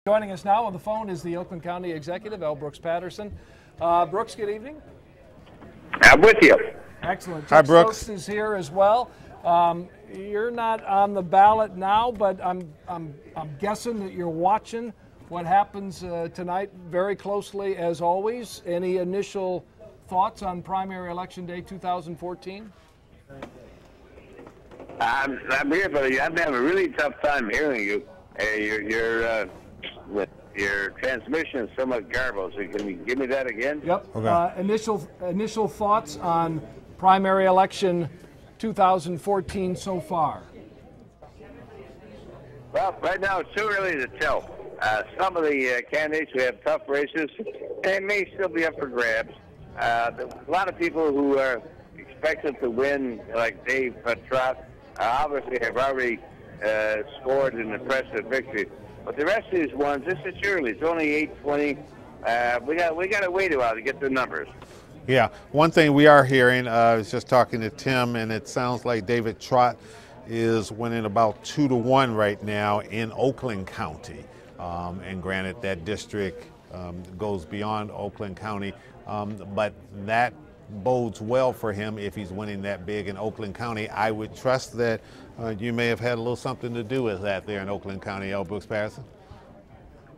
Joining us now on the phone is the Oakland County Executive, L. Brooks Patterson. Brooks, good evening. I'm with you. Excellent. Hi, Brooks. Stokes is here as well. You're not on the ballot now, but I'm guessing that you're watching what happens tonight very closely as always. Any initial thoughts on primary election day 2014? I'm here, but I'm having a really tough time hearing you. Your transmission is somewhat garbled. So can you give me that again? Yep. Okay. Initial thoughts on primary election 2014 so far. Well, right now it's too early to tell. Some of the candidates who have tough races, they may still be up for grabs. A lot of people who are expected to win, like Dave Trott, obviously have already scored an impressive victory. But the rest of these ones, this is early. It's only 8:20. We got to wait a while to get the numbers. Yeah, one thing we are hearing, I was just talking to Tim, and it sounds like David Trott is winning about 2-1 right now in Oakland County. And granted, that district goes beyond Oakland County, but that bodes well for him if he's winning that big in Oakland County. I would trust that you may have had a little something to do with that there in Oakland County, L. Brooks Patterson.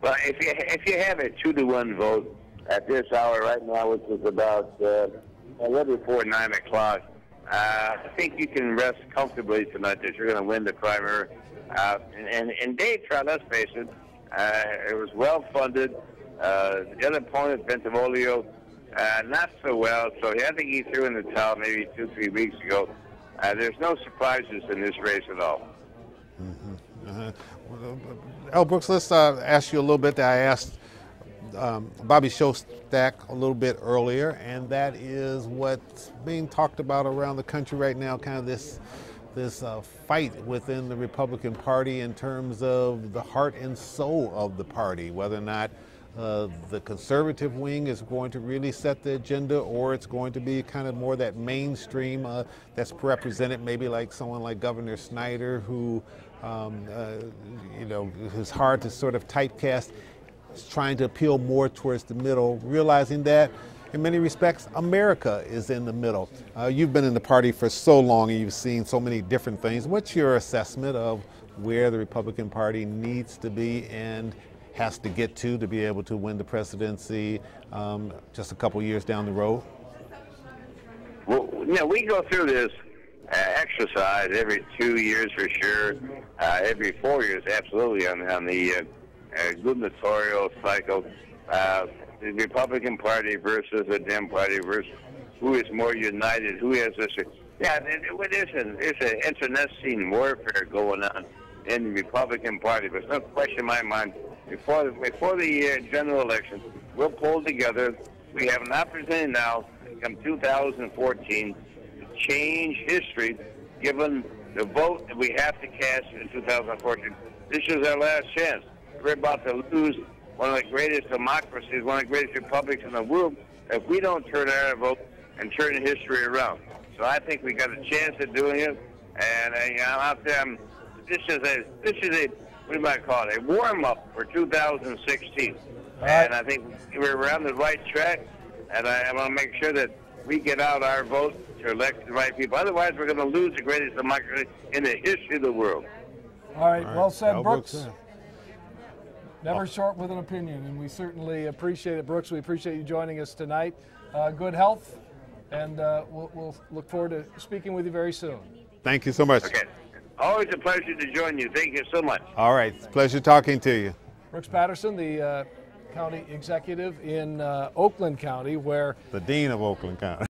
Well, if you have a 2-1 vote at this hour right now, which is about a little before 9 o'clock, I think you can rest comfortably tonight that you're going to win the primary. And Dave Trott, let's face it, it was well funded. The other opponent, Bentivolio, not so well. So I think he threw in the towel maybe 2-3 weeks ago. There's no surprises in this race at all. L. Brooks, let's ask you a little bit that I asked Bobby Shostak a little bit earlier, and that is what's being talked about around the country right now, kind of this fight within the Republican Party in terms of the heart and soul of the party, whether or not the conservative wing is going to really set the agenda, or it's going to be kind of more that mainstream that's represented maybe like someone like Governor Snyder, who is hard to sort of typecast, is trying to appeal more towards the middle, realizing that in many respects America is in the middle. You've been in the party for so long and you've seen so many different things. What's your assessment of where the Republican Party needs to be and has to get to be able to win the presidency just a couple years down the road? Well, we go through this exercise every 2 years for sure, every 4 years absolutely on the gubernatorial cycle. The Republican Party versus the Dem Party versus who is more united, who has this. Yeah, there's an internecine warfare going on in the Republican Party. There's no question in my mind. Before the general election, we'll pull together. We have an opportunity now, come 2014, to change history, given the vote that we have to cast in 2014. This is our last chance. We're about to lose one of the greatest democracies, one of the greatest republics in the world, if we don't turn our vote and turn history around. So I think we got a chance at doing it, and I'm out there. This is a what do you might call it, a warm-up for 2016. And I think we're on the right track, and I want to make sure that we get out our vote to elect the right people. Otherwise, we're going to lose the greatest democracy in the history of the world. All right, well said, L. Brooks. Never short with an opinion, and we certainly appreciate it, Brooks. We appreciate you joining us tonight. Good health, and we'll look forward to speaking with you very soon. Thank you so much. Okay. Always a pleasure to join you. Thank you so much. All right, it's a pleasure talking to you. Brooks Patterson, the county executive in Oakland County, where the dean of Oakland County.